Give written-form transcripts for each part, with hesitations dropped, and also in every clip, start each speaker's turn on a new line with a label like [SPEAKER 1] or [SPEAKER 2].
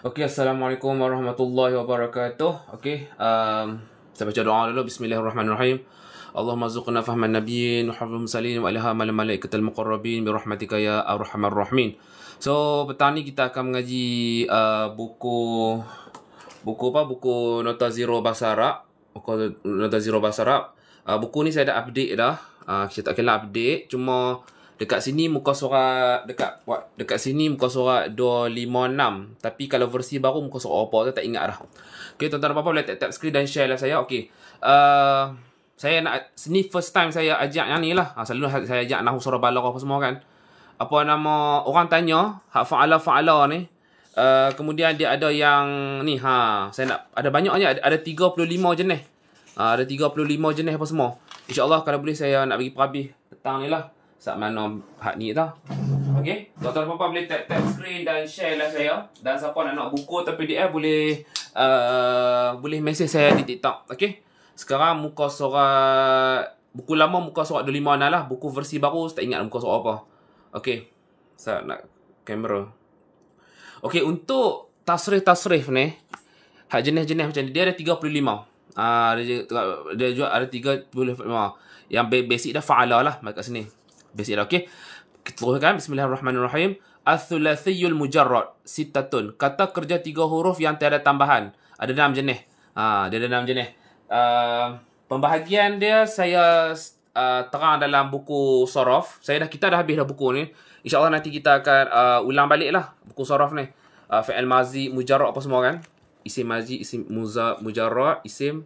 [SPEAKER 1] Okey, Assalamualaikum warahmatullahi wabarakatuh. Okey, saya baca doa dulu. Bismillahirrahmanirrahim. Allahumma zuqna fahman nabiyyin wa hafizul mursalin wa ilhamal malaikatil muqarrabin bi rahmatika ya arhamar rahimin. So, petang ni kita akan mengaji buku Nota Zero Bahasa Arab. Buku Nota Zero Bahasa Arab. Buku ni saya dah update dah. Saya tak kena update, cuma dekat sini muka surat dekat sini muka surat 256, tapi kalau versi baru muka surat apa tu tak ingat dah. Okey, tuan-tuan dan puan-puan boleh tap skrin dan share lah saya. Okey. Saya nak sini first time saya ajak yang ni lah. Selalu saya ajak nahwu surah Balaghah apa semua kan. Apa nama orang tanya hak fa'ala ni. Kemudian dia ada yang ni saya nak ada banyaknya, ada 35 jenis. Ada 35 jenis apa semua. InsyaAllah kalau boleh saya nak bagi perhabis petang ni lah. Saat mana hak ni tau. Okey, tuan-tuan dan puan-puan boleh tap screen dan share lah saya. Dan siapa nak buku atau PDF boleh message saya di TikTok. Okey. Sekarang muka surat buku lama muka surat 25 lah. Buku versi baru saya tak ingat muka surat apa. Okey. Saya nak kamera. Okey, untuk tasrif ni hak jenis-jenis macam ni dia ada 35. Dia juga ada 35. Yang basic dah fa'ala lah kat sini. Basic dah. Okey. Kita teruskan. Bismillahirrahmanirrahim. Al-thulathiyul mujarrad sittatun. Kata kerja 3 huruf yang tiada tambahan. Ada 6 jenis. Dia ada 6 jenis. Pembahagian dia saya terang dalam buku Sorof. Kita dah habis dah buku ni. InsyaAllah nanti kita akan ulang balik lah buku Sorof ni. Fi'il mazi mujarrad apa semua kan. Isim mazi, isim mujarrad, isim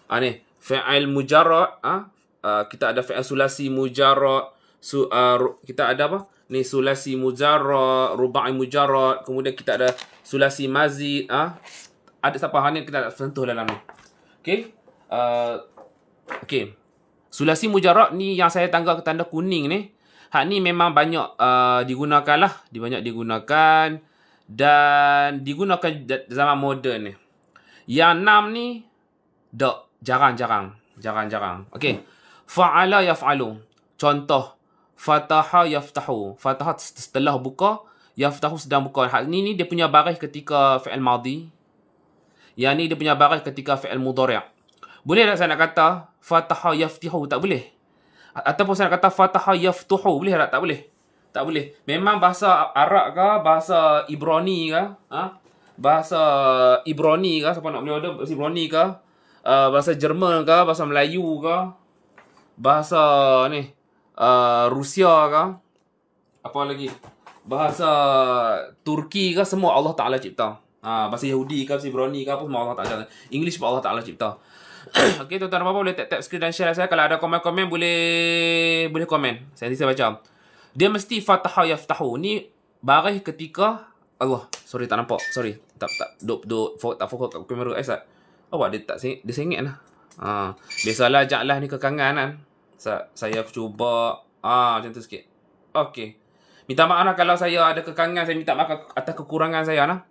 [SPEAKER 1] ni fi'il mujarrad. Kita ada fi'il sulasi mujarrad, kita ada apa ni, sulasi mujarrad, rubai mujarrad, kemudian kita ada sulasi mazid. Ada siapa ni kita sentuh dalam ni. Okey. Okey. Sulasi mujarrad ni yang saya tangga ke tanda kuning ni, hak ni memang banyak digunakan lah, banyak digunakan dan digunakan zaman moden ni. Yang 6 ni jarang-jarang. Okey. Fa'ala yaf'alu. Contoh, fataha yaftahu. Fataha setelah buka, yaftahu sedang buka. Hal ni dia punya baris ketika fi'il madhi. Yang ni dia punya baris ketika fi'il mudhari'. Boleh tak saya nak kata fataha yaftihu? Tak boleh. Ataupun saya nak kata fataha yaftuhu, boleh tak? Tak boleh. Tak boleh. Memang bahasa Arab ke, bahasa Ibrani ke, bahasa Ibrani ke, siapa nak boleh order bahasa Ibrani ke, bahasa Jerman ke, bahasa Melayu ke, bahasa ni Rusia ke, apa lagi, bahasa Turki ke, semua Allah Ta'ala cipta. Bahasa Yahudi ke, bahasa Ibrani ke, apa semua Allah Ta'ala. English pun Allah Ta'ala cipta. Okey, tuan-tuan dan puan-puan boleh tap screen dan share saya. Kalau ada komen-komen boleh komen. Saya baca. Dia mesti fataha yaftahu. Ni baris ketika Allah. Sorry tak nampak. Sorry. Tak fokus kat kamera Aizat. Awak dia sengit lah. Biasalah ajaklah ni kekangan kan. Saya cuba macam tu sikit. Okey. Minta maaf lah kalau saya ada kekangan. Saya minta maaf atas kekurangan saya lah.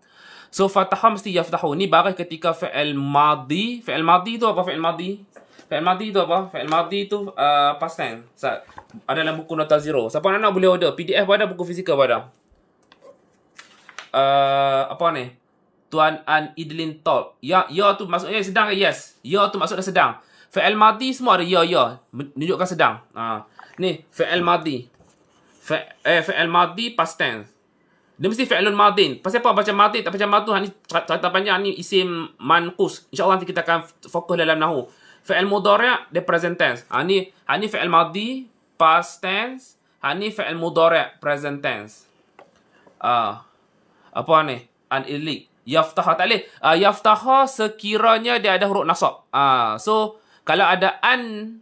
[SPEAKER 1] So fataha mesti yaftahu. Ni baris ketika fi'il madhi. Fi'il madhi tu apa? Fi'il madhi tu past tense. Ada dalam buku Nota Zero. Siapa nak boleh order. PDF pun ada, buku fizikal pun ada. Apa ni? Tuan An Idlin Talk. Ya tu maksudnya sedang ke? Yes. Ya tu maksudnya sedang. Fi'il madhi semua ada ya. Menunjukkan sedang. Ni fi'il madhi. Fi'il madhi past tense. Dia mesti fi'ilun madhin. Pasal apa baca madhin tak baca madhu? Ni cerita panjang ni isim manqus. InsyaAllah nanti kita akan fokus dalam nahwu. Fi'il mudhari' dia present tense. Ni fi'il madhi past tense. Ni fi'il mudhari' present tense. Apa ni? An ilik. Yaftaha tak boleh. Yaftaha sekiranya dia ada huruf nasab. So kalau ada an,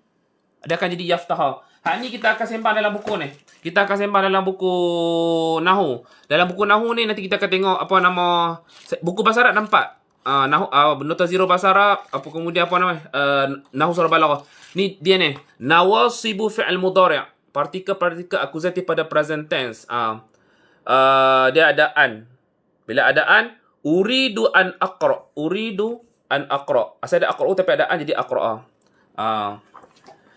[SPEAKER 1] dia akan jadi yaftaha. Ni kita akan sembang dalam buku ni. Kita akan sembang dalam buku nahwu. Dalam buku nahwu ni nanti kita akan tengok apa nama buku bahasa Arab nampak. Nota Zero bahasa Arab, apa kemudian apa nama? Nahwu surah Balaghah. Ni dia ni. Nawasibu fi'il mudhari'. Partikel akuzatif pada present tense. Dia ada an. Bila ada an, uridu an aqra. Asal ada aqra tapi ada an jadi aqra.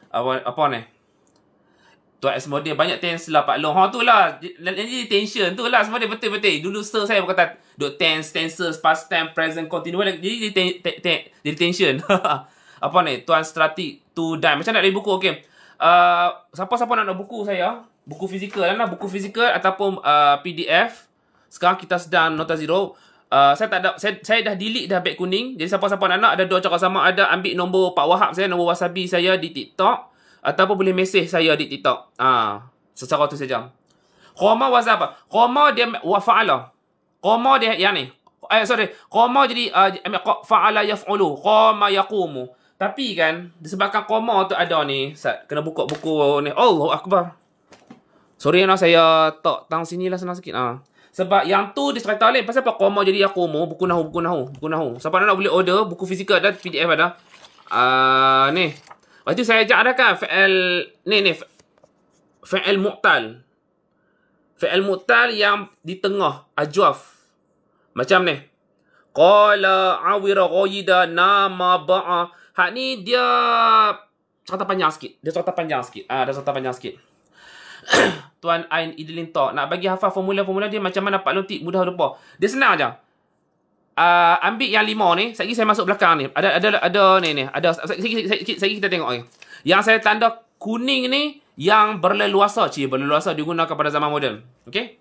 [SPEAKER 1] Apa ni? Tuan S model banyak tense lah Pak Long. Tu lah. Jadi tension tu lah semua dia betul-betul. Dulu sir saya berkata tense, tenses, past tense, present continuous. Jadi jadi tension. Apa ni? Tuan strategic to die. Macam nak dari buku okey. Siapa-siapa nak buku saya? Buku fizikal lah, buku fizikal ataupun PDF. Sekarang kita sedang Nota Zero. Saya tak ada, saya dah delete dah beg kuning. Jadi siapa-siapa nak ada dua cara sama, ada ambil nombor Pak Wahab saya, nombor Wasabi saya di TikTok, ataupun boleh mesej saya di TikTok. Secara tu saja. Qoma wazab apa? Qoma dia wa fa'ala. Qoma dia yang ni. Qoma jadi fa'ala yaf'ulu. Qoma yaqumu. Tapi kan disebabkan qoma tu ada ni, kena buka buku ni. Allahu akbar. Sorry saya tak tang sinilah senang sikit. Sebab yang tu dia cerita lain. Pasal apa koma jadi yaqumu, buku nahu. Siapa nak boleh order buku fizikal ada, PDF ada. Ni. Lepas tu saya ajak ada kan fi'il ni fi'il mu'tal. Fi'il mu'tal yang di tengah ajwaf. Macam ni. Qala awira ghayida nama ba'a. Hak ni dia cerita panjang sikit. Dia cerita panjang sikit. Tuan Ain Idlin Tok nak bagi hafal formula-formula dia macam mana Pak Long mudah lupa. Dia senang aja. Ambil yang 5 ni, sekejap saya masuk belakang ni. Ada ni. Ada sekejap kita tengok ni. Yang saya tanda kuning ni yang berleluasa, berleluasa digunakan pada zaman moden. Okey?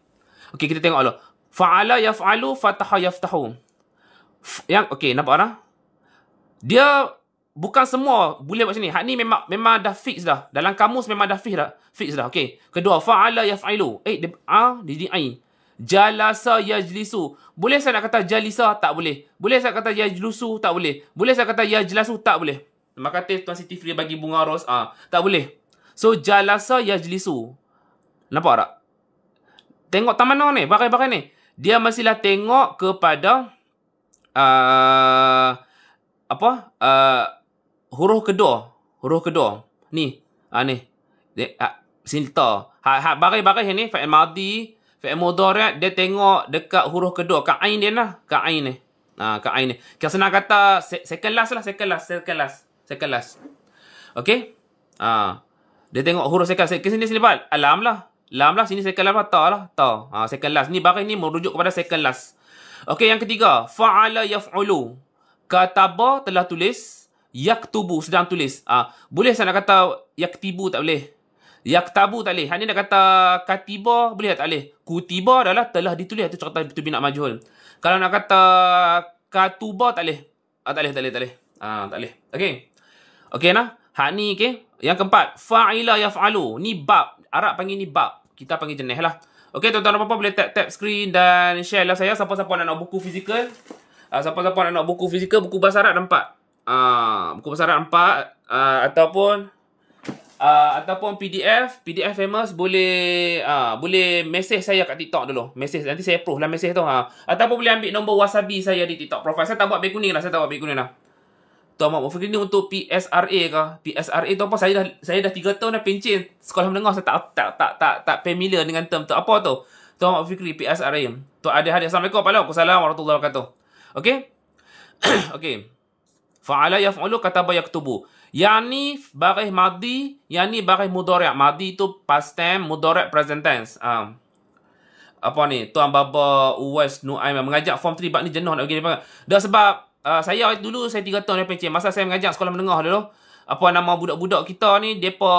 [SPEAKER 1] Okey, kita tengok dulu. Fa'ala yaf'alu, fataha yaftahu. Yang okey, nampak dah? Dia bukan semua boleh buat macam ni. Hak ni memang dah fix dah. Dalam kamus memang dah fix dah. Okey. Kedua, fa'ala yaf'ilu. Dia ai. Jalasa yajlisu. Boleh saya nak kata jalisa? Tak boleh. Boleh saya kata yajlusu? Tak boleh. Boleh saya kata yajlasu? Tak boleh. Maka kata Tuan Siti Fri bagi bunga ros. Tak boleh. So, jalasa yajlisu. Nampak tak? Tengok tamana ni. Bagai-bagai ni. Dia mestilah tengok kepada huruf kedua. Ni. Ni. Silta. Bagai-bagai ni. Fa'il madhi. Fa'il mudhari' dia tengok dekat huruf kedua. Ka'ain dia lah. Ka'ain ni. Ka'ain ni. Kita senang kata second last lah. Second last. Okey. Dia tengok huruf second. Sini Pak. Lam lah. Sini second last lah. Ta lah. Second last. Ni bagai ni merujuk kepada second last. Okey, yang ketiga. Fa'ala yaf'ulu. Kataba telah tulis. Yaktubu sedang tulis. Boleh saya nak kata yaktibu tak boleh. Yaktabu tak boleh. Hanya nak kata katiba boleh tak boleh. Kutiba adalah telah ditulis. Itu cerita itu bina majhul. Kalau nak kata katuba tak boleh. Tak boleh. Tak boleh. Okey. Okey nah. Hak ni okey. Yang keempat, fa'ila yaf'alu. Ni bab. Arab panggil ni bab. Kita panggil jenis lah. Okey, tuan-tuan dan puan-puan boleh tap screen dan share lah saya. Siapa-siapa nak buku fizikal. Siapa-siapa nak buku fizikal, buku bahasa Arab nampak. Buku bahasa Arab nampak. Ataupun PDF famous boleh mesej saya kat TikTok dulu. Mesej nanti saya approve lah mesej tu. Ataupun boleh ambil nombor Wasabi saya di TikTok profile. Saya tak buat beg kuning lah. Tuan Mak Mufiq ni untuk PSRA ke? PSRA tu apa? Saya dah 3 tahun dah pencen sekolah menengah. Saya tak familiar dengan term tu. Apa tu? Tuan Mak Mufiq PSRA. Tu ada hadis. Assalamualaikum Assalamualaikum warahmatullahi wabarakatuh. Okey? Okey. Fa'ala yaf'ulu kataba yaktubu. Yang ni baris madhi, yang ni baris mudhari'. Madhi tu past tense, mudhari' present tense. Apa ni? Tuan Baba Uwais Nuaim mengajak form 3 bab ni jenuh nak pergi dia. Dah sebab saya dulu 3 tahun dah pencen. Masa saya mengajak sekolah menengah dulu. Apa nama budak-budak kita ni, depa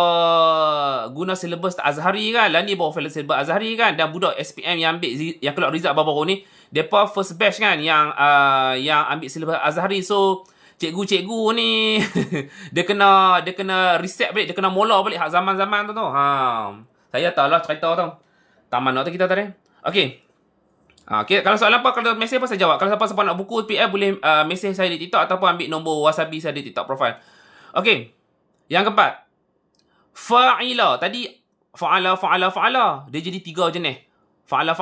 [SPEAKER 1] guna silibus Azhari kan. Lah ni bawa silibus Azhari kan. Dan budak SPM yang ambil yang keluar result baru-baru ni, depa first batch kan yang ambil silibus Azhari. So cikgu-cikgu ni dia kena reset balik, dia kena mula balik hak zaman-zaman tu. Saya tahu lah cerita tu. Taman tu kita tadi. Okey. Okay, kalau soalan apa, kalau mesej apa saya jawab. Kalau siapa-siapa nak buku PDF boleh mesej saya di TikTok ataupun ambil nombor Wasabi saya di TikTok profile. Okey. Yang keempat. Fa'ila. Tadi fa'ala. Dia jadi 3 jenis. Fa'ala.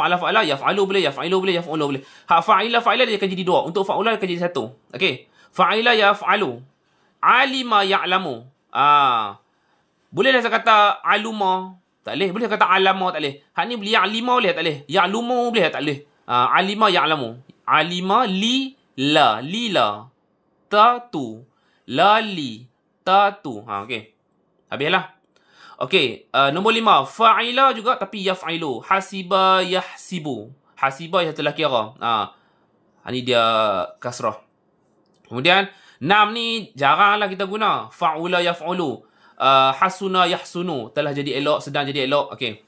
[SPEAKER 1] Yaf'alu boleh, yaf'ilu boleh, yaf'ulu boleh. Hak fa'ila dia akan jadi 2. Untuk fa'ula dia akan jadi 1. Okey. Fa'ila yaf'alu. Alima ya'lamu. Bolehlah saya kata aluma. Tak boleh. Boleh kata alama tak boleh. Hak ni boleh ya'lima boleh tak boleh. Ya'lumu boleh tak boleh. Alima ya'lamu. Alima lila. Ta tu. La li. Ta tu. Okey. Habislah. Okey, nombor 5. Fa'ila juga tapi yaf'ilu. Hasiba yahsibu. Hasiba yang telah kira. Ni dia kasrah. Kemudian 6 ni jaranglah kita guna. Fa'ula yaf'ulu. Hasuna yahsunu. Telah jadi elok, sedang jadi elok. Okey.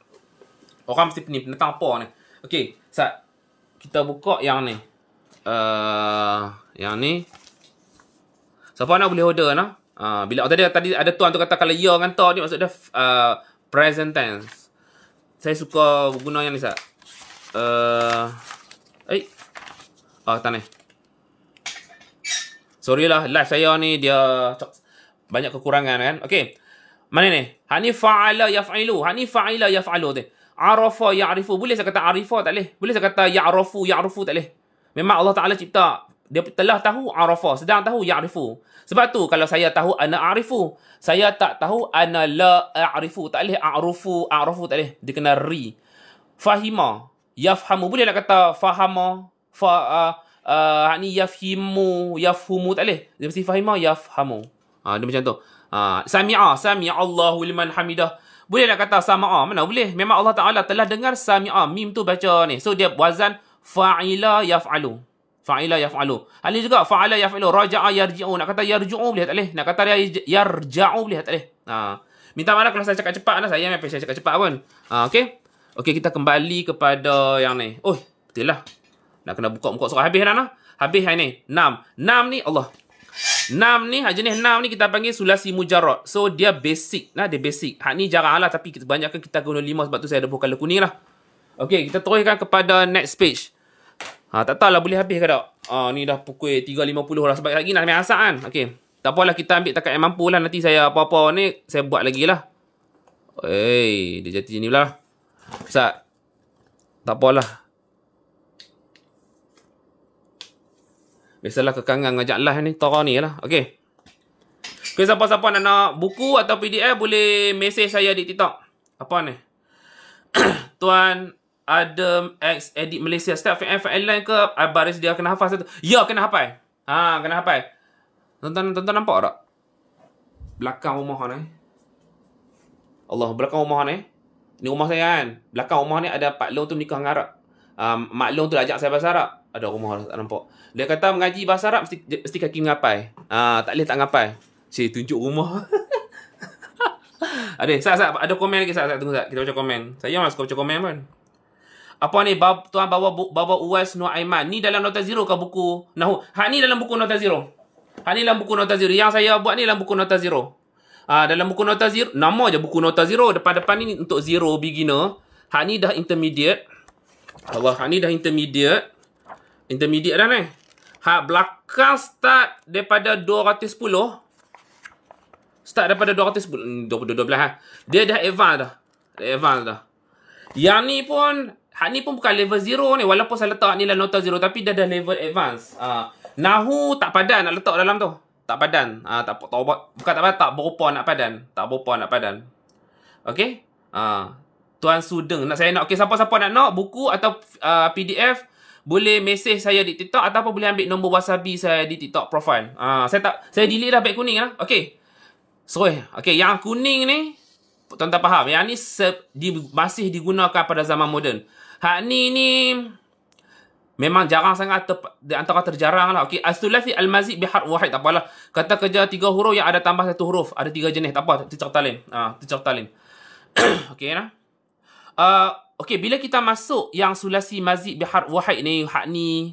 [SPEAKER 1] Orang mesti pening tentang apa ni. Okey, kita buka yang ni. Yang ni. Siapa nak boleh order nah? Bila tadi ada tuan tu kata kalau ya dengan ta ni maksud dia present tense. Saya suka guna yang ni sat. Tak ni. Sorry lah, live saya ni dia banyak kekurangan kan. Okey. Mana ni? Hak ni fa'ala yaf'ilu. Hak ni fa'ila yaf'alu tu. Arafa ya'rifu. Boleh saya kata arifa tak boleh? Boleh saya kata ya'rufu tak boleh? Memang Allah Ta'ala cipta. Dia telah tahu arafa. Sedang tahu ya'rifu. Sebab tu kalau saya tahu ana a'rifu. Saya tak tahu ana la a'rifu. Tak boleh a'rufu tak boleh. Dia kena ri. Fahima. Yafhamu. Boleh nak kata fahama. Ni yafhimu. Yafhumu tak boleh. Dia mesti fahima yafhamu. Dia macam tu. Sami'a Allahu liman hamidah. Boleh nak kata sama'a? Mana boleh? Memang Allah Ta'ala telah dengar sami'a. Mim tu baca ni. So dia wazan fa'ila yaf'alu. Fa'ila yaf'alu. Hal ni juga fa'ala yaf'alu. Raja'a yarji'u. Nak kata yarju'u boleh tak boleh? Nak kata yarja'u boleh tak boleh? Minta maaf kalau saya cakap cepat lah. Saya memang saya cakap cepat pun. Okey. Okey, kita kembali kepada yang ni. Oh, betul lah. Nak kena buka muka surah habis dah nah. Habis hari ni. 6 ni Allah. 6 ni, jenis 6 ni kita panggil sulasi mujarrad. So, dia basic lah. Dia basic. Hak ni jarang lah. Tapi kebanyakan kita guna 5 sebab tu saya ada buah color kuning lah. Okey, kita teruskan kepada next page. Tak tahulah boleh habis ke tak. Ni dah pukul 3.50 lah. Sebab lagi nak ambil asal kan. Okey. Tak apalah kita ambil takat yang mampu lah. Nanti saya apa-apa ni, saya buat lagi lah. Dia jatuh sini pula. Ustaz. Tak apalah. Biasalah kekangan ngajak live ni. Tara ni lah. Okey. Okay, siapa-siapa nak buku atau PDF boleh mesej saya di TikTok. Apa ni? Tuan Adam X Edit Malaysia. Start file line ke? Baris dia kena hafal satu. Ya, kena hafal. Kena hafal. Tonton nampak tak? Belakang rumah ni. Allah, belakang rumah ni. Ni rumah saya kan. Belakang rumah ni ada Pak Long tu menikah dengan Arab. Mak Long tu ajak saya bahasa Arab. Ada rumah tak nampak. Dia kata mengaji bahasa Arab mesti kaki mengapai. Tak boleh tak ngapai. Cik tunjuk rumah. Ada komen lagi tunggu Sat. Kita baca komen. Saya memang suka baca komen pun. Apa ni tuan bawa Uwais Nur Aiman. Ni dalam nota zero ke buku Nahu? Ni dalam buku nota zero. Ni dalam buku nota zero. Yang saya buat ni dalam buku nota zero. Dalam buku nota zero, nama je buku nota zero. Depan-depan ni untuk zero beginner. Ni dah intermediate. Ni dah intermediate. Intermediate dah ni. Belakang start daripada 210. Start daripada 210. 12 Dia dah advance dah. Yang ni pun, ni pun bukan level 0 ni. Walaupun saya letak ni dalam nota 0. Tapi dah level advance. Nahu tak padan nak letak dalam tu. Tak padan. Tak berupa nak padan. Tak berupa nak padan. Okey? Tuan Sudeng. Siapa-siapa nak buku atau PDF, boleh mesej saya di TikTok ataupun boleh ambil nombor wasabi saya di TikTok profile. Saya delete dah beg kuning lah. Okey. Okey, yang kuning ni tuan-tuan faham. Yang ni masih digunakan pada zaman moden. Hak ni memang jarang sangat di antara terjarang lah. Okey, as-sulasi al-mazid bi harf wahid. Tak apalah. Kata kerja 3 huruf yang ada tambah 1 huruf. Ada 3 jenis. Tak apa, teacher talin. Okey nah. Okey, bila kita masuk yang sulasi mazid bi harf wahid ni, hak ni,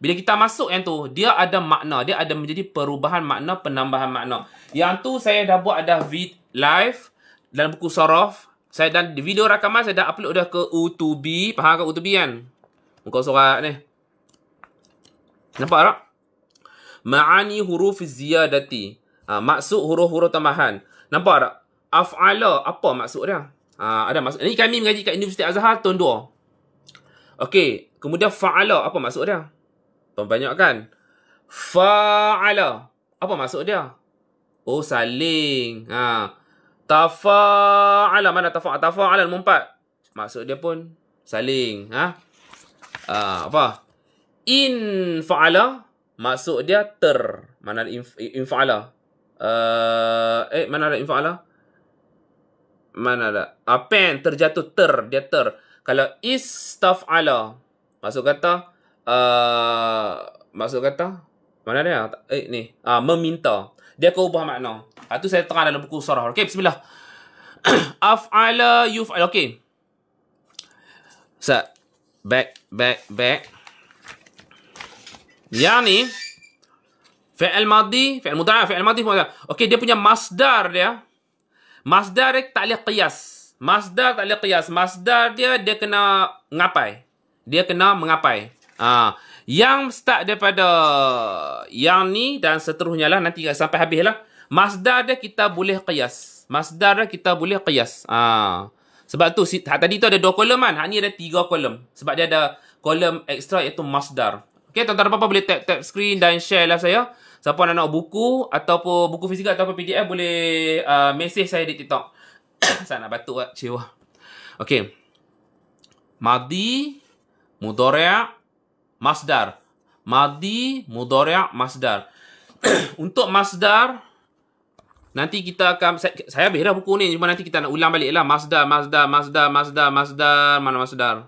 [SPEAKER 1] bila kita masuk yang tu, dia ada makna, dia ada menjadi perubahan makna, penambahan makna. Yang tu saya dah buat ada live dalam buku Saraf. Dan video rakaman saya dah upload dah ke U2B. Faham ke U2B kan? Muka surat ni. Nampak tak? Ma'ani huruf ziyadati. Maksud huruf-huruf tambahan. Nampak tak? Af'ala, apa maksud dia? Ada maksud. Ini kami mengaji kat Universiti Azhar tahun 2. Okey, kemudian fa'ala, apa maksud dia? Banyak kan? Fa'ala, apa maksud dia? Oh, saling. Tafa'ala, mana tafa'ala mumpat. Maksud dia pun saling. Apa? In fa'ala, maksud dia mana infa'ala. Mana ada infa'ala? Mana ada? Pen terjatuh dia ter. Kalau istaf'ala, maksud kata mana dia? Ni. Meminta. Dia akan ubah makna. Itu saya terang dalam buku Sarah. Okey, bismillah. Af'ala yuf'al. Okey. Back. Yang ni fi'il madi, fi'il mudhari', fi'il madi. Okey, dia punya masdar dia. Masdar dia tak boleh qiyas. Masdar tak boleh qiyas. Masdar dia kena ngapai. Dia kena mengapai. Yang start daripada yang ni dan seterusnya lah, nanti sampai habis lah. Masdar dia kita boleh qiyas. Sebab tu tadi tu ada 2 kolom kan. Hak ni ada 3 kolom. Sebab dia ada kolom ekstra iaitu masdar. Okey, tuan-tuan dan puan-puan boleh tap screen dan share live saya. Siapa nak buku ataupun buku fizikal ataupun PDF boleh message saya di TikTok. Saya nak batuk cewa. Okey. Madi, mudhari', masdar. Madi, mudhari', masdar. Untuk masdar, nanti kita akan... Saya habis dah buku ni. Cuma nanti kita nak ulang balik lah. Masdar. Mana masdar?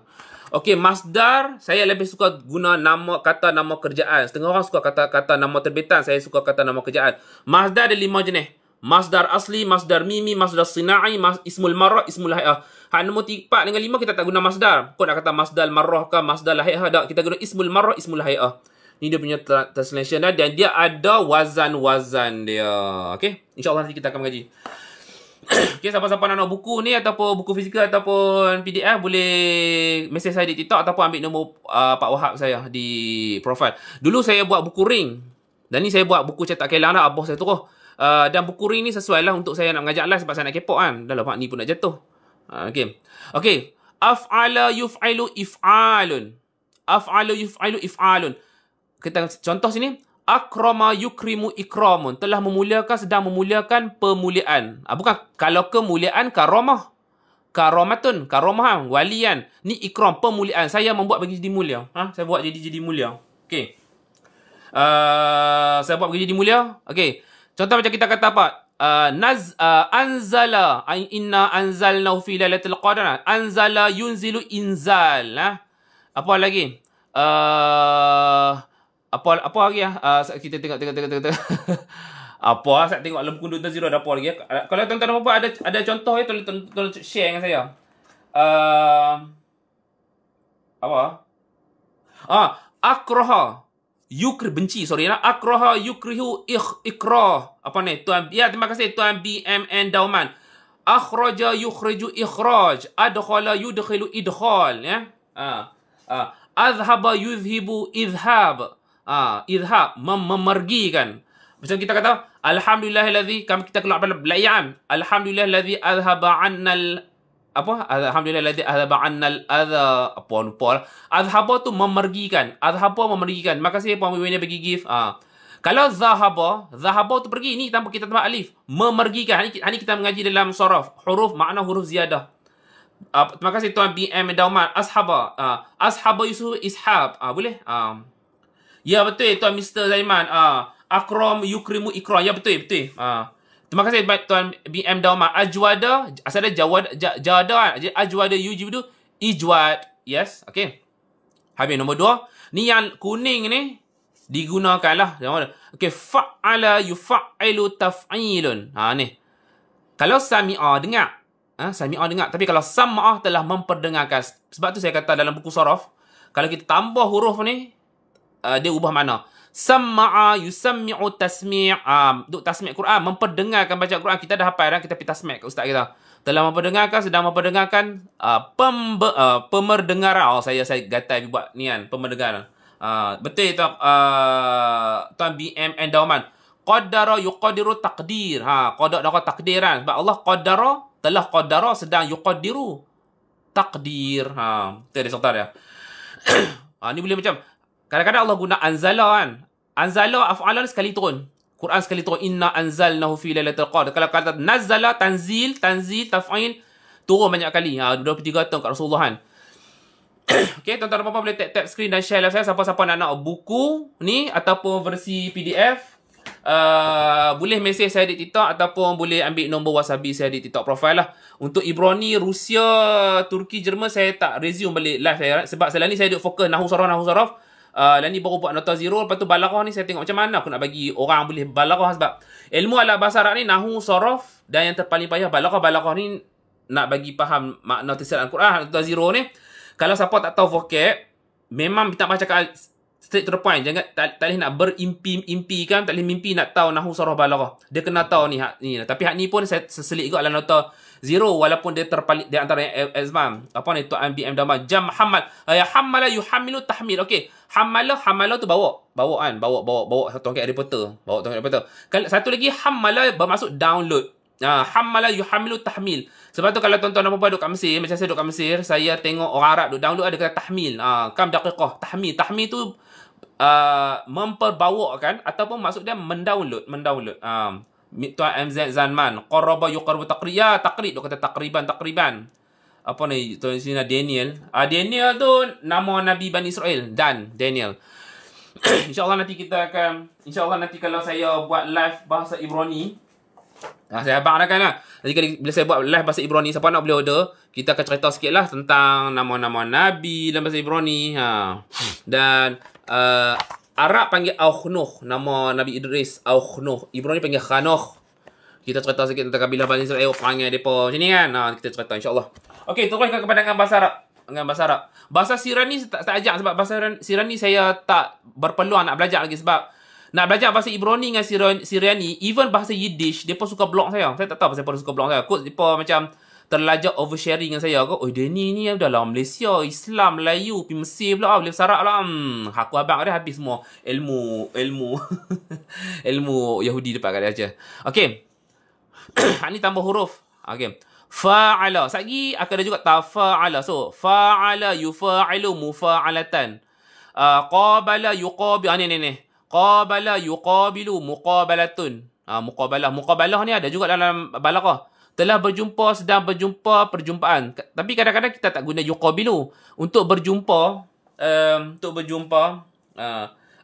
[SPEAKER 1] Okey, masdar. Saya lebih suka guna kata nama kerjaan. Setengah orang suka kata nama terbitan. Saya suka kata nama kerjaan. Masdar ada 5 jenis. Masdar asli, masdar mimi, masdar sina'i, ismul marrah, ismul hay'ah. Hak nombor 4 dengan 5 kita tak guna masdar. Kau nak kata masdar marrah ke, masdar hay'ah, tak. Kita guna ismul marrah, ismul hay'ah. Ni dia punya translation dah. Dan dia ada wazan-wazan dia. Okey? InsyaAllah nanti kita akan mengaji. Okey, siapa-siapa nak buku ni ataupun buku fizikal ataupun PDF boleh message saya di TikTok ataupun ambil nombor Pak Wahab saya di profile. Dulu saya buat buku ring. Dan ni saya buat buku cetak kelang lah. Abah saya turuh. Dan buku ring ni sesuai lah untuk saya nak mengajak live sebab saya nak kepok kan. Dah lah Pak ni pun nak jatuh. Okey. Af'ala yuf'ilu if'alun. Kita contoh sini. Akrama yukrimu ikramun. Telah memuliakan, sedang memuliakan pemuliaan. Bukan. Kalau kemuliaan, karamah. Karamatun. Karamah. Walian. Ni ikram. Pemuliaan. Saya membuat bagi jadi mulia. Saya buat jadi mulia. Okey. Saya buat bagi jadi mulia. Okey. Contoh macam kita kata apa? Anzala. Inna anzalnahu fi lailatul qadar. Anzala yunzilu inzal. Apa lagi? Apa lagi kita tengok. Apa saya tengok dalam buku Dr. Zero ada apa lagi? Kalau tuan-tuan apa ada contoh ya, tolong share dengan saya. Apa? Akraha benci, akraha yukrihu ikrah. Apa ni? Tuan terima kasih Tuan BMN Dauman. Akhraja yukhriju ikhraj. Adkhala yudkhilu idkhal, ya. Azhaba yuzhibu izhab. Izhab, memergikan. Macam kita kata, alhamdulillahilladzi, kita keluar dalam belayan. Alhamdulillahilladzi azhaba annal alhamdulillahilladzi azhaba annal adha. Lupa. Azhaba tu memergikan. Terima kasih Puan Wiwina bagi gift. Kalau zahaba tu pergi. Ni tanpa kita tambah alif. Memergikan. Hari kita mengaji dalam saraf. Makna huruf ziyadah. Terima kasih Tuan BM Dauman. Ashaba Yusuf ishab. Boleh? Ya betul Tuan Mr. Zaiman. Akram yukrimu ikram. Ya betul. Terima kasih Tuan BM Dauman. Ajwada. Asal ada jawada. Ajwada yujibu ijwad. Yes. Okay. Habis nombor 2. Ni yang kuning ni digunakan lah. Okay. Fa'ala yufa'ailu taf'ilun. Ni. Kalau sami'a dengar. Sami'a dengar. Tapi kalau sam'ah telah memperdengarkan. Sebab tu saya kata dalam buku saraf. Kalau kita tambah huruf ni. Dia ubah makna. Samma'a yusammi'u tasmi'. Untuk tasmi' Quran. Memperdengarkan baca Quran. Kita dah hafal dah. Kita pergi tasmi' ke ustaz kita. Telah memperdengarkan. Sedang memperdengarkan. Pemerdengaran. Saya gatai buat ni kan. Pemerdengaran. Betul Tuan BMN Dauman. Qaddara yuqadiru takdir. Qaddara takdiran. Sebab Allah qaddara. Telah qaddara sedang yuqadiru takdir. Itu dia serta dia. Ni boleh macam. Kadang-kadang Allah guna anzala kan. Anzala af'alan sekali turun. Quran sekali turun. Inna anzalnahu fi lailatul qadar. Kalau kata nazala, tanzil, taf'il, turun banyak kali. 23 tahun kat Rasulullah kan. Okay, tuan-tuan dan puan-puan boleh tap screen dan share live saya. Siapa-siapa nak buku ni ataupun versi PDF. boleh mesej saya di TikTok ataupun boleh ambil nombor Wasabi saya di TikTok profile lah. Untuk Ibrani, Rusia, Turki, Jerman saya tak resume balik live saya sebab selain ni saya duk fokus Nahu Sorof. Dan ni baru buat nota zero. Lepas tu Balaghah ni saya tengok macam mana aku nak bagi orang boleh Balaghah sebab ilmu ala bahasa Arab ni Nahu Sorof dan yang terpaling payah Balaghah ni nak bagi faham makna tafsir Al-Quran nota zero ni. Kalau siapa tak tahu vocab, memang tak baca cakap straight to the point. Jangan tak boleh nak berimpi kan, tak boleh mimpi nak tahu Nahu Sorof Balaghah. Dia kena tahu ni hak ni. Tapi hak ni pun saya seselit juga dalam nota zero walaupun dia terpaling di antara yang azmam. Apa ni tuan BM Dama jam hammal. Ya hammala yuhammilu tahmil. Okey. Hammala tu bawa kan, bawa satu orang Harry Potter. Bawa tu Harry Potter. Kalau satu lagi hammala bermaksud download. Hammala yuhammilu tahmil. Sebab tu kalau tuan-tuan dan puan duduk kat Mesir, macam saya duduk kat Mesir, saya tengok orang Arab duduk download ada kata tahmil. Kam daqiqah tahmil. Tahmil tu memperbawakan ataupun maksud dia mendownload. Tuan MZ Zanman qaraba yuqarbu taqriya taqrib dia kata takriban. Apa ni tuan sini Daniel. Daniel tu nama Nabi Bani Israel dan Daniel. InsyaAllah nanti kalau saya buat live bahasa Ibrani, saya abang dah kan lah. Nanti bila saya buat live bahasa Ibrani, siapa nak boleh order, kita akan cerita sikit lah tentang nama-nama Nabi dalam bahasa Ibrani. Dan Arab panggil Aukhnuh, nama Nabi Idris Aukhnuh. Ibrani panggil Khanoh. Kita cerita sikit tentang kabilah Bani Israel, perangai mereka macam ni kan. Kita cerita insyaAllah. Okey, teruskan kepada bahasa Arab. Bahasa Sirani tak ajak sebab bahasa Sirani saya tak berpeluang nak belajar lagi sebab nak belajar bahasa Ibrani dengan Siriani, even bahasa Yiddish, mereka pun suka blok saya. Saya tak tahu pasal mereka suka blok saya. Kot mereka macam terlajar oversharing dengan saya. Oh, Denny ni dalam Malaysia, Islam, Melayu, pergi Mesir pula, boleh bersarak lah. Aku abang dia habis semua ilmu ilmu Yahudi depan kat dia aja. Okey. Ni tambah huruf. Okey. Fa'ala. Satgi akan ada juga tafa'ala. So, fa'ala yufa'ilu mufa'alatan. Qabala yuqabil. Ni. Qabala yuqabilu muqabalatun. Muqabalah ni ada juga dalam Balaghah. Telah berjumpa, sedang berjumpa, perjumpaan. Tapi kadang-kadang kita tak guna yuqabilu. Untuk berjumpa,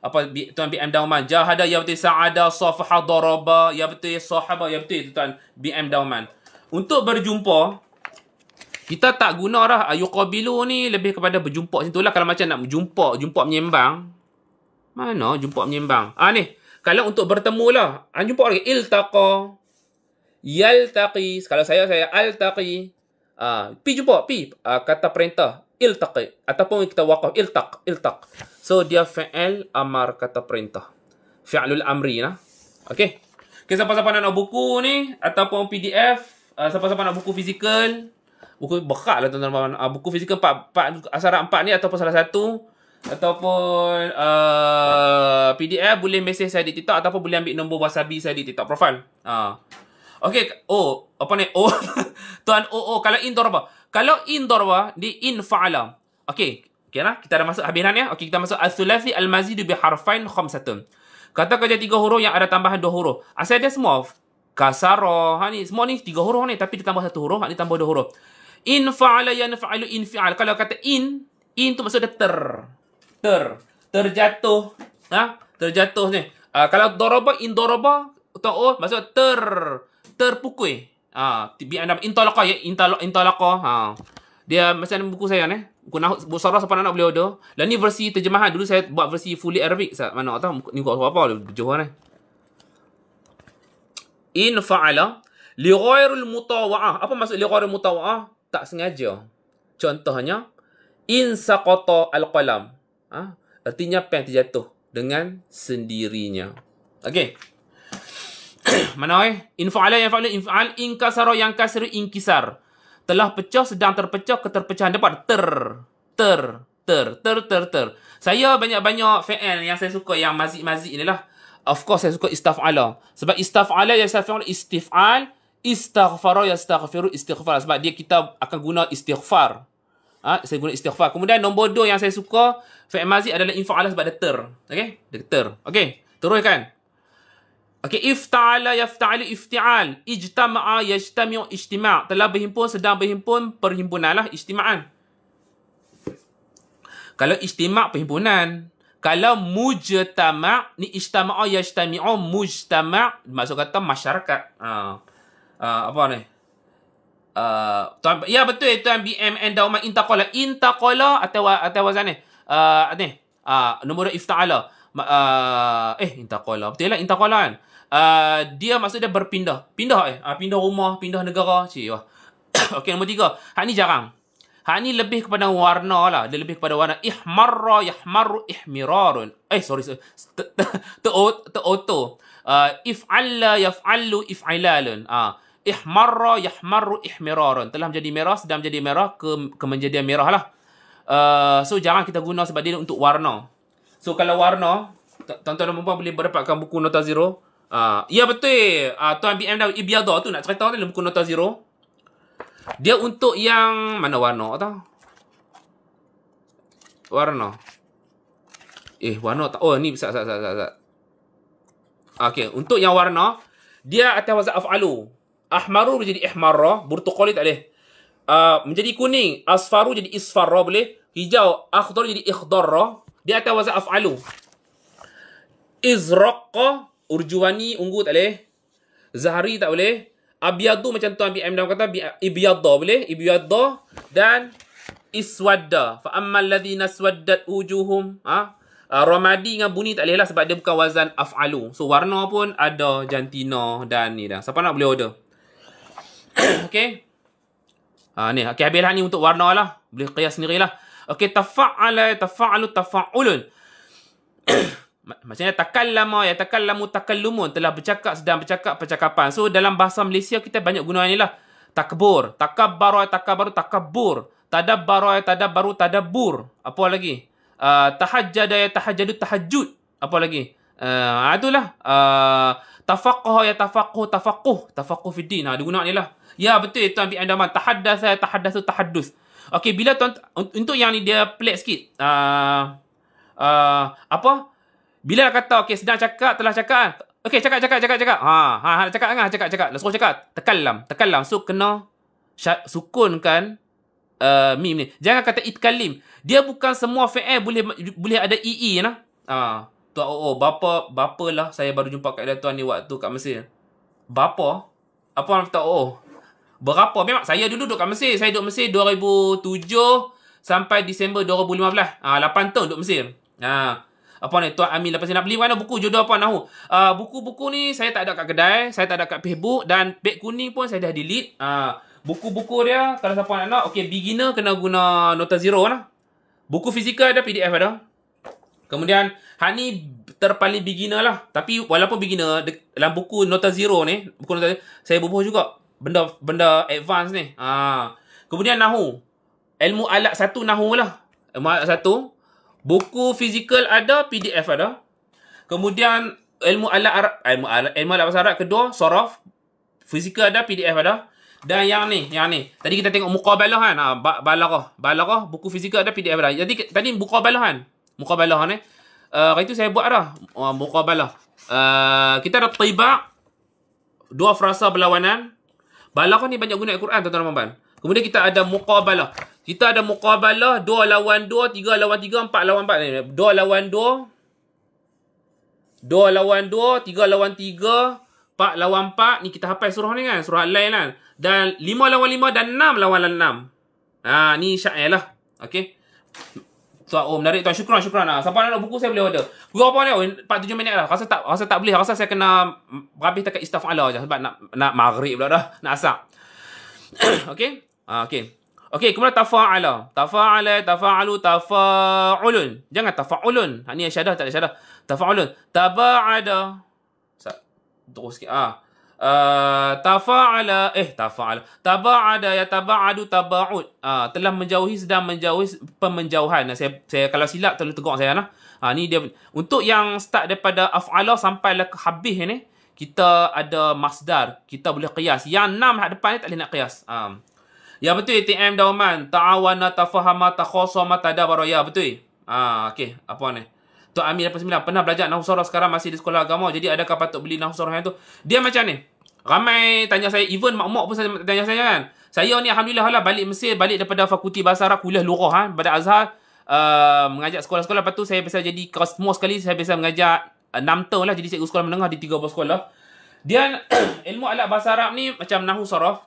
[SPEAKER 1] apa tuan BM Dauman, jahada ya betul, sa'ada, safaha, daraba, ya betul, sahaba, ya betul tuan BM Dauman. Untuk berjumpa, kita tak guna dah yuqabilu ni, lebih kepada berjumpa. Itulah kalau macam nak jumpa menyembang. Mana jumpa menyembang? Ni. Kalau untuk bertemu lah. Jumpa lagi. Iltaqa. Yaltaqi. Kalau saya altaqi. Pi jumpa. Kata perintah. Iltaqi. Ataupun kita waqaf. Iltaq. So, dia fi'il amar kata perintah. Fi'lul amri lah. Okay. Siapa-siapa nak buku ni. Ataupun PDF. Siapa-siapa nak buku fizikal. Buku berat lah tuan-tuan. Buku fizikal asara 4 ni ataupun salah satu. Ataupun PDF boleh mesej saya di TikTok ataupun boleh ambil nombor Wasabi saya di TikTok profile. Okey, apa ni? Tuan kalau in darba. Kalau in darba di in fa'ala. Okey, lah kita dah masuk habiran ya. Okey, kita masuk al-thulathi al-mazid bi harfain khamsatun. Kata kerja 3 huruf yang ada tambahan 2 huruf. Asal dia semua kasara. Ni semua ni 3 huruf ni tapi ditambah 1 huruf, ni tambah 2 huruf. In fa'ala yanfa'alu in fi'al. Kalau kata in tu maksud dia terjatuh. Terjatuh ni. Kalau daraba in daraba maksud terpukul. Intalaqa ya intalaqa. Dia macam buku saya ni. Buku Nahwu Sarah siapa nak boleh order. Dan ni versi terjemahan. Dulu saya buat versi fully Arabic. Mana tahu ni buku apa Johor ni. In fa'ala li ghairil mutawa'ah. Apa maksud li ghairil mutawa'ah? Tak sengaja. Contohnya in saqata al-qalam. Artinya pen terjatuh dengan sendirinya. Okey. Mana in fa'ala yang fa'ala in fa'al in kasara yang kasru inkisar. Telah pecah sedang terpecah keterpecahan dapat ter. Saya banyak-banyak fi'il yang saya suka yang mazid-mazid ni lah. Of course saya suka istaf'ala. Sebab istaf'ala yastafi'ul istif'al, istaghfara yastaghfiru istighfar. Sebab dia kita akan guna istighfar. Saya guna istighfar. Kemudian nombor 2 yang saya suka fi'il mazid adalah infa'ala sebab dia ter. Okey? Dia ter. Okey. Teruskan. Okey, ifta'ala yafta'alu ifti'al, ijtama'a yajtami'u ijtima'. Telah berhimpun sedang berhimpun perhimpunan lah istima'an. Kalau ijtima' perhimpunan, Kalau mujtama' ni ijtama'a yajtami'u mujtama' maksud kata masyarakat. Apa ni? Ya betul tuan BMN dauman intaqala atau wazan ni. Nombor ifta'ala. Intaqala. Betul lah intaqala kan. Dia maksud dia berpindah. Pindah rumah, pindah negara. Okey, nombor 3. Hak ni jarang. Hak ni lebih kepada warna lah. Dia lebih kepada warna. Ihmarra, yahmarru, ihmirarun. Auto. If'alla, yaf'allu, if'ilalun. Ihmarra, yahmarru, ihmirarun. Telah menjadi merah, sedang menjadi merah, ke menjadi merah lah. So, jarang kita guna sebab dia untuk warna. So, kalau warna, tuan-tuan dan perempuan boleh mendapatkan buku Nota Zero. Ya, betul. Tuan BM dah Ibiadah tu nak cerita dalam buku Nota Zero. Dia untuk yang mana warna tau? Warna. Warna tak. Oh, ni sat. Okey, untuk yang warna, dia atas wazan af'alu. Ahmaru jadi ihmarra, burtuqali tak boleh. Menjadi kuning, asfaru jadi isfarra boleh. Hijau, akhdar jadi ikhdarra. Dia atas wazan af'alu. Izraqqa, urjuwani, ungu tak boleh. Zahari tak boleh. Abyadu macam tuan BM dah kata, ibyadda boleh, ibyadda, dan iswadda. Fa ammal ladhina swaddat wujuhum, ramadi dengan bunyi tak boleh lah sebab dia bukan wazan af'alu. So warna pun ada jantina dan ni dah. Siapa nak boleh order. Okey. Ni, okey, habis lah ni untuk warna lah. Boleh qiyas sendirilah. Okey, tafa'ala, tafa'alu, tafa'ulun. Maksudnya takallamu takallumun, telah bercakap, sedang bercakap percakapan. So dalam bahasa Malaysia kita banyak guna ni lah. Takbur, takabbara, takabbaru, takabbur. Tadabbara, tadabbaru, tadabbur. Apa lagi? Tahajjada, tahajjadu, tahajjud. Apa lagi? Itulah. Tafaqqaha, tafaqquh, tafaqquh fi din. Dia guna ni lah. Ya betul tuan bi andaman. Tahaddatha, tahaddathu, tahaddus. Okey, bila tuan untuk yang ni dia pelik sikit. Apa? Bila kata okey sedang cakap, telah cakap. Okey, cakap. Cakap. Suruh cakap. Tekallam. So kena sukunkan mim ni. Jangan kata itkalim. Dia bukan semua fi'il boleh ada ii nah. Tuan bapa lah saya baru jumpa kat tuan ni waktu kat Mesir. Bapa? Apa orang kata berapa? Memang saya dulu duduk kat Mesir. Saya duduk Mesir 2007 sampai Disember 2015. 8 tahun duduk Mesir. Apa ni Tuan Amin lepas nak beli mana buku jodoh apa nahu. Buku-buku ni saya tak ada kat kedai, saya tak ada kat Facebook, dan beg kuning pun saya dah delete. Buku-buku dia kalau siapa nak okey, beginner kena guna Nota Zero lah. Buku fizikal ada, PDF ada. Kemudian hak ni terpaling beginner lah. Tapi walaupun beginner dalam buku Nota Zero ni, buku Nota Zero, saya bubuh juga benda advance ni. Kemudian nahu. Ilmu alat 1 nahu lah. Ilmu alat 1. Buku fizikal ada, PDF ada. Kemudian ilmu alat bahasa Arab kedua, sorof. Fizikal ada, PDF ada. Dan yang ni. Tadi kita tengok muqabalah kan. Balarah, buku fizikal ada, PDF ada. Jadi tadi muqabalah kan. Muqabalah ni. Itu saya buat dah. Muqabalah. Kita ada tiba', 2 frasa berlawanan. Balarah ni banyak guna Al-Quran tuan-tuan dan puan-puan. Kemudian kita ada muqabalah. Kita ada muqabalah 2 lawan 2, 3 lawan 3, 4 lawan 4 ni. 2 lawan 2, 2 lawan 2, 3 lawan 3, 4 lawan 4. Ni kita hafal surah ni kan, surah Al-Lail kan. Dan 5 lawan 5 dan 6 lawan 6. Ni syair lah. Okey. Tuan menarik tuan, syukran. Siapa nak buku saya boleh order. Buku apa ni? 4-7 minit lah. Rasa tak boleh. Rasa saya kena habis dekat istaf'ala je sebab nak maghrib pula dah, nak asar. Okey. Okey, kemudian tafa'ala. Tafa'alu, tafa'ulun. Jangan tafa'ulun. Ni syadah, tak ada syadah. Tafa'ulun. Taba'ada. Terus sikit. Tafa'ala. Taba'ada, ya taba'adu, taba'ud. Telah menjauhi, sedang menjauhi, pemenjauhan. Saya kalau silap, tolong tegur saya lah. Ni dia. Untuk yang start daripada af'ala sampai ke habis ni, kita ada masdar. Kita boleh qiyas. Yang 6 hak depan ni tak boleh nak qiyas. Ya betul ATM dauman. Ta'awana, tafahama, takhosama, tadabara. Ya betul. Okey. Apa ni? Tuan Amir 89 pernah belajar nahwu saraf, sekarang masih di sekolah agama. Jadi adakah patut beli nahwu saraf yang tu? Dia macam ni. Ramai tanya saya, even mak-mak pun tanya saya kan. Saya ni alhamdulillah lah balik Mesir, balik daripada fakulti bahasa Arab, kuliah lurah pada Azhar. mengajar sekolah-sekolah. Lepas tu saya biasa jadi Cosmo sekali. Saya biasa mengajar 6 tahun lah. Jadi cikgu sekolah menengah di 3 buah sekolah. Dia ilmu alat bahasa Arab ni macam nahu sorof.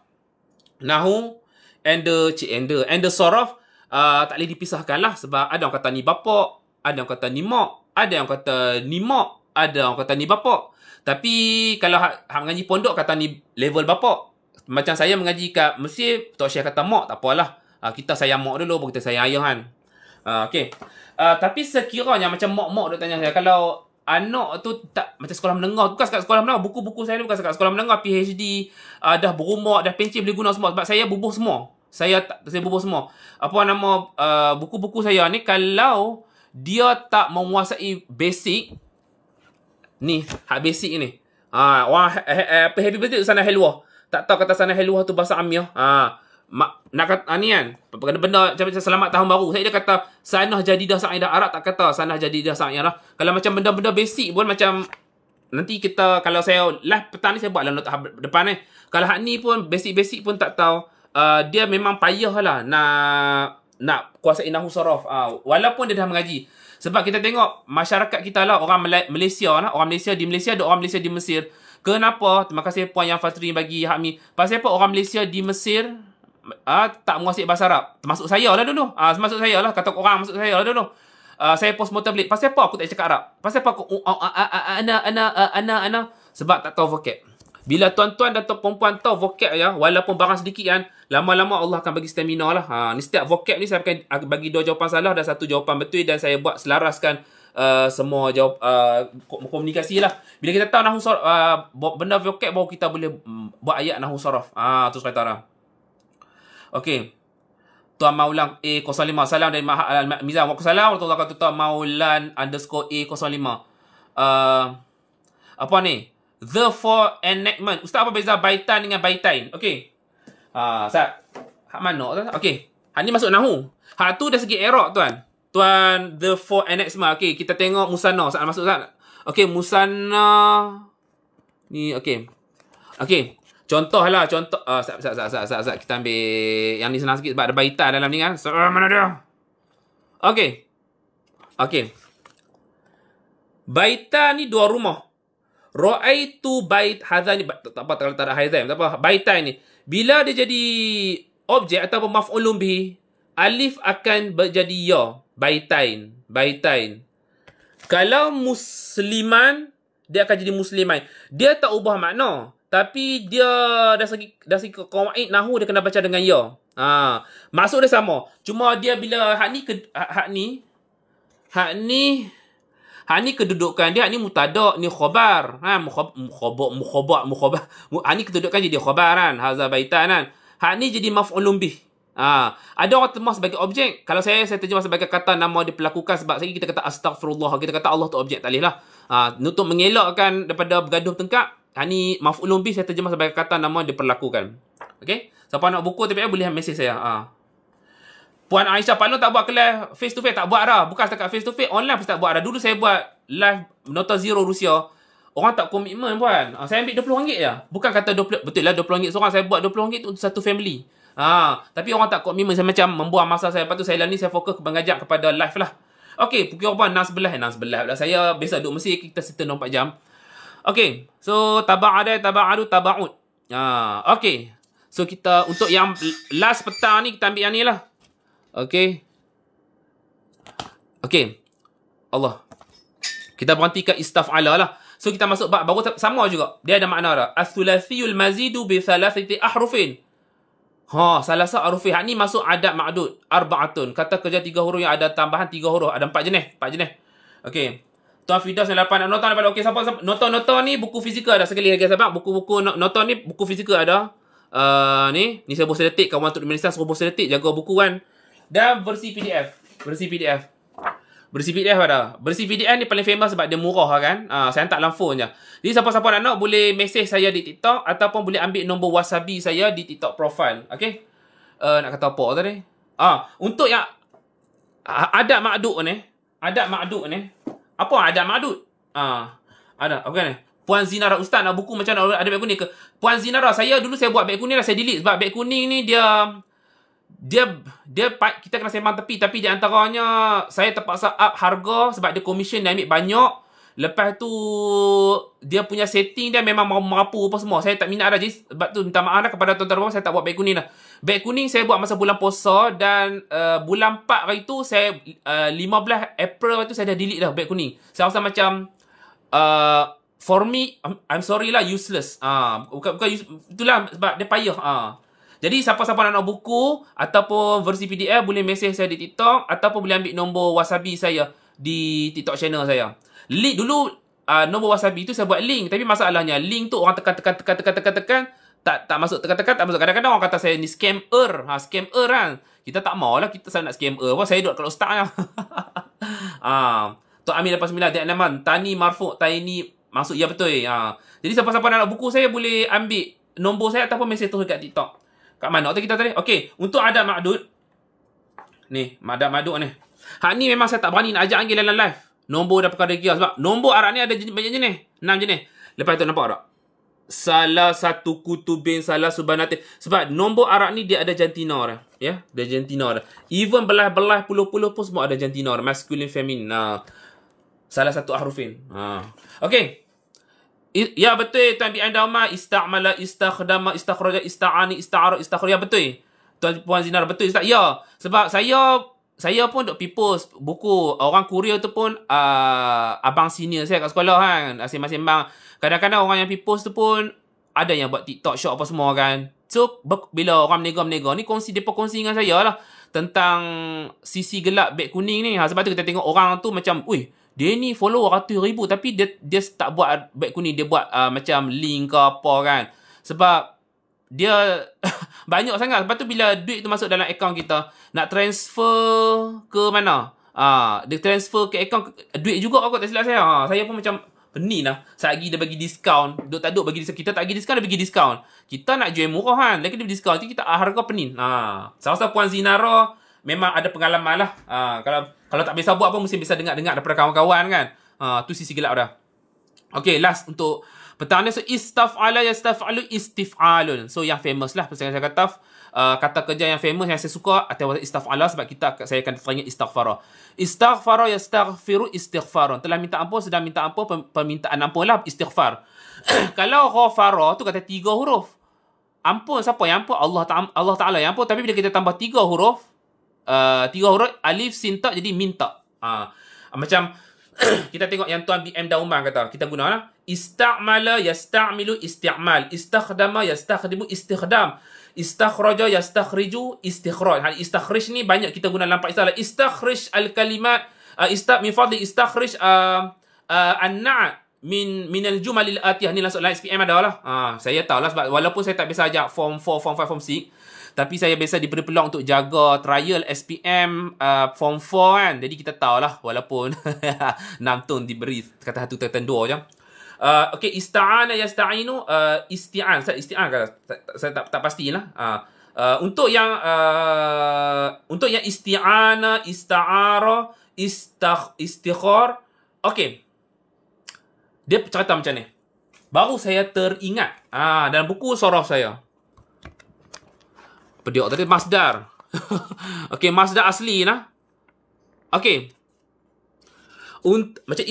[SPEAKER 1] Nahu and the sorof tak boleh dipisahkan lah. Sebab ada orang kata ni bapak, ada orang kata ni mak, ada yang kata ni mak, ada orang kata ni bapak. Tapi kalau hak mengaji pondok kata ni level bapak. Macam saya mengaji kat Mesir, Tok Syekh kata mak, tak apalah. Kita sayang mak dulu, baru kita sayang ayah kan. Okay. Tapi sekiranya macam mak-mak dia tanya saya, kalau anak tu tak macam sekolah menengah, bukan sekat sekolah menengah, buku-buku saya ni bukan sekat sekolah menengah, PhD, dah berumur, dah pencen boleh guna semua. Sebab saya bubuh semua. Saya bubuh semua. Apa nama buku-buku saya ni, kalau dia tak menguasai basic ni, hak basic ni. Happy birthday tu Sana Helwa. Tak tahu kata Sana Helwa tu bahasa Amiah. Nak kata ni kan, benda macam selamat tahun baru. Saya dia kata Sanah Jadidah Sa'idah. Arab tak kata Sanah Jadidah Sa'idah. Kalau macam benda-benda basic pun macam nanti kita, kalau saya live petang ni saya buat lah tahap depan ni. Kalau hak ni pun basic-basic pun tak tahu. Dia memang payah lah nak kuasai nahu sorof. Walaupun dia dah mengaji. Sebab kita tengok masyarakat kita lah, orang Malaysia lah, orang Malaysia di Malaysia, ada orang Malaysia di Mesir. Kenapa? Terima kasih puan yang Fatri bagi hak ni. Pasal apa orang Malaysia di Mesir tak menguasai bahasa Arab? Termasuk saya lah dulu. Termasuk saya lah, kata orang masuk saya lah dulu. Saya post motor balik. Pasal apa aku tak cakap Arab? Pasal apa aku ana sebab tak tahu vocab. Bila tuan-tuan dan perempuan tahu vocab ya, walaupun barang sedikit kan, lama-lama Allah akan bagi stamina lah. Ni setiap vocab ni saya akan bagi 2 jawapan salah dan 1 jawapan betul, dan saya buat selaraskan semua komunikasi lah. Bila kita tahu nahu sorof, benda vocab, baru kita boleh buat ayat nahu sorof. Tu sekali tarah. Okey. Tuan Maulan A05. Salam dari Mizan. Waalaikumsalam warahmatullahi wabarakatuh. Tuan Maulan _A05. Apa ni? The for enactment. Ustaz, apa beza baitan dengan baitain? Okey. Ustaz. Hak mana tu? Okey. Hak ni masuk nahu. Hak tu dari segi i'rab tuan. Tuan the for enactment. Okey, kita tengok musanna. Ustaz masuk Ustaz. Okey, musanna ni okey. Okey. Contoh lah, contoh. Ustaz, kita ambil yang ni senang sikit sebab ada baitan dalam ni kan. So, mana dia? Okey. Okey. Baitan ni 2 rumah. Ra'aitu bait hadha ni, tak apa kalau tak ada haizan, tak apa. Baitan ni, bila dia jadi objek ataupun maf'ulun bihi, alif akan berjadi ya. Baitain. Kalau musliman, dia akan jadi musliman. Dia tak ubah makna, tapi dia dari segi qawaid nahwu dia kena baca dengan ya. Maksud dia sama. Cuma dia bila hak ni kedudukan dia, hak ni mutada, ni khabar. Mukhabar. Hak ni kedudukan jadi khabar kan. Hadza baitan kan. Hak ni jadi maf'ulun bih. Ada orang termas sebagai objek. Kalau saya terjemah sebagai kata nama diperlakukan, sebab saya kita kata astaghfirullah, kita kata Allah tu objek, tak boleh lah. Untuk mengelakkan daripada bergaduh tengkak, hak ni maf'ulun bih saya terjemah sebagai kata nama diperlakukan. Okey? Siapa nak buku TPM boleh mesej saya. Puan Aisyah Palon tak buat kelas face to face, tak buat dah. Bukan setakat face to face, online pun tak buat dah. Dulu saya buat live Nota Zero Rusia. Orang tak komitmen puan. Saya ambil RM20 je. Bukan kata 20, betul lah RM20 seorang. Saya buat RM20 untuk satu family. Tapi orang tak komitmen. Saya macam membuang masa saya. Lepas tu saya ni saya fokus mengajar kepada live lah. Okey, pukul berapa? 6.11 pula. Saya biasa duduk mesti kita settle 24 jam. Okey, so taba'ada, taba'adu, taba'ud. Okey. So kita untuk yang last petang ni kita ambil yang ni lah. Okey. Allah. Kita berhenti kat istaf'ala lah. So kita masuk bab baru sama juga. Dia ada makna dah. As-thulathiyul mazidu bi thalathati ahrufin. Salasa arufin. Hak ni masuk adad ma'dud. Arba'atun. Kata kerja 3 huruf yang ada tambahan 3 huruf. Ada 4 jenis. Okey. Tuan Fidas 8 nota daripada okey siapa? Nota ni buku fizikal ada sekali lagi sebab buku-buku nota ni buku fizikal ada. Ni saya buat sedetik, kawan untuk Malaysia suruh buat sedetik, jaga buku kan. Dan versi PDF. Versi PDF ada. Versi PDF ni paling famous sebab dia murah kan. Saya hantar dalam phone je. Jadi siapa-siapa nak boleh message saya di TikTok ataupun boleh ambil nombor wasabi saya di TikTok profile. Okey. Nak kata apa tadi? Untuk yang adad ma'dud ni. Apa adad ma'dud? Ada. Okey ni. Puan Zinara, Ustaz nak buku macam mana ada beg kuning ke? Puan Zinara, saya dulu saya buat beg kuning lah, saya delete sebab beg kuning ni dia kita kena sembang tepi, tapi di antaranya saya terpaksa up harga sebab dia commission dia ambil banyak. Lepas tu dia punya setting dia memang merapu apa semua. Saya tak minat dah. Jadi sebab tu minta maaf dah kepada tuan-tuan, saya tak buat beg kuning dah. Beg kuning saya buat masa bulan puasa, dan bulan 4 hari tu saya 15 April hari tu saya dah delete dah beg kuning. Saya rasa macam for me, I'm sorry lah, useless. Bukan itulah sebab dia payah. Jadi siapa-siapa nak buku ataupun versi PDF boleh mesej saya di TikTok, ataupun boleh ambil nombor Wasabi saya di TikTok channel saya. Link dulu, nombor Wasabi tu saya buat link, tapi masalahnya link tu orang tekan tak masuk, tak masuk. Kadang-kadang orang kata saya ni scammer. Scammer kan. Kita tak mau lah kita nak scammer. Saya duduk kalau start lah. Tok Amir 89 Dia Naman Tani Marfu Taini masuk ya betul. Jadi siapa-siapa nak buku saya boleh ambil nombor saya ataupun mesej tu dekat TikTok. Kat mana kita tadi? Okey, untuk Adab Madud. Ni, Adab Madud ni. Hak ni memang saya tak berani nak ajak lagi dalam live. Nombor dah perkara kira sebab nombor arak ni ada banyak jenis. 6 jenis. Lepas tu nampak tak? Salah satu kutubin salah subhanatin. Sebab nombor arak ni dia ada jantina dah. Ya, ada jantina dah. Even belah-belah puluh-puluh pun semua ada jantina dah. Masculine, feminine. Salah satu ahrufin. Okey. Ya betul Tuan BM Dauma, istamala, istakhdama, istakhraja, ista'ani, ista'ara, istakhraj. Ya betul. Tuan Puan Zinar betul Ustaz. Ya, sebab saya pun duk pipus buku orang Korea tu pun abang senior saya kat sekolah kan. Sembang-sembang. Kadang-kadang orang yang pipus tu pun ada yang buat TikTok shop apa semua kan. So bila orang menega-menega ni depa kongsi dengan saya lah tentang sisi gelap beg kuning ni. Sebab tu kita tengok orang tu macam, dia ni follower ratus ribu tapi dia tak buat beg kuning, dia buat macam link ke apa kan. Sebab dia banyak sangat. Lepas tu bila duit tu masuk dalam akaun kita, nak transfer ke mana? Dia transfer ke akaun duit juga aku tak silap saya. Saya pun macam pening lah. Satgi dia bagi diskaun, tak duk bagi diskaun. Kita tak bagi diskaun, dia bagi diskaun. Kita nak jual murah kan, lagi dia bagi diskaun. Jadi kita harga pening. Saya rasa Puan Zinara memang ada pengalaman lah. Kalau tak biasa buat pun mesti bisa dengar daripada kawan-kawan kan. Tu sisi gelap dah. Okay, last untuk petang ni. So, istaf'ala yastaf'alu istif'alun. So, yang famous lah. Saya kata kata kerja yang famous yang saya suka atau istaf'ala sebab saya akan teringat istighfara. Istighfara yastaghfiru istighfaran. Telah minta ampun, sedang minta ampun, permintaan ampun lah istighfar. Kalau ghafara tu kata 3 huruf. Ampun siapa yang ampun? Allah Ta'ala yang ampun. Tapi bila kita tambah 3 huruf, 3 huruf alif sin ta jadi minta. Macam kita tengok yang Tuan BM Dauman kata, kita guna lah. Ista'mala yasta'milu isti'mal. Istakhdama yastakhdimu istikhdam. Istakhraja yastakhriju istikhraj. Istakhrij ni banyak kita guna dalam istilah. Istakhrij al-kalimat min fadli istakhrij an-na'at min al-jumal al-atiyah. Ni langsung lain SPM ada lah. Saya tahu lah sebab walaupun saya tak biasa ajak form 4, form 5, form 6, tapi saya biasa diberi peluang untuk jaga trial SPM form 4 kan. Jadi kita tahulah walaupun 6 tahun diberi kata satu kata 2 je. Okay, ista'ana yasta'inu isti'an. Isti'an kan? Saya tak pastilah. Untuk yang isti'ana, ista'ara, istikhar. Okay. Dia cerita macam ni. Baru saya teringat dalam buku sorah saya. Pediok tadi masdar. Okay, masdar asli lah. Okay. Macam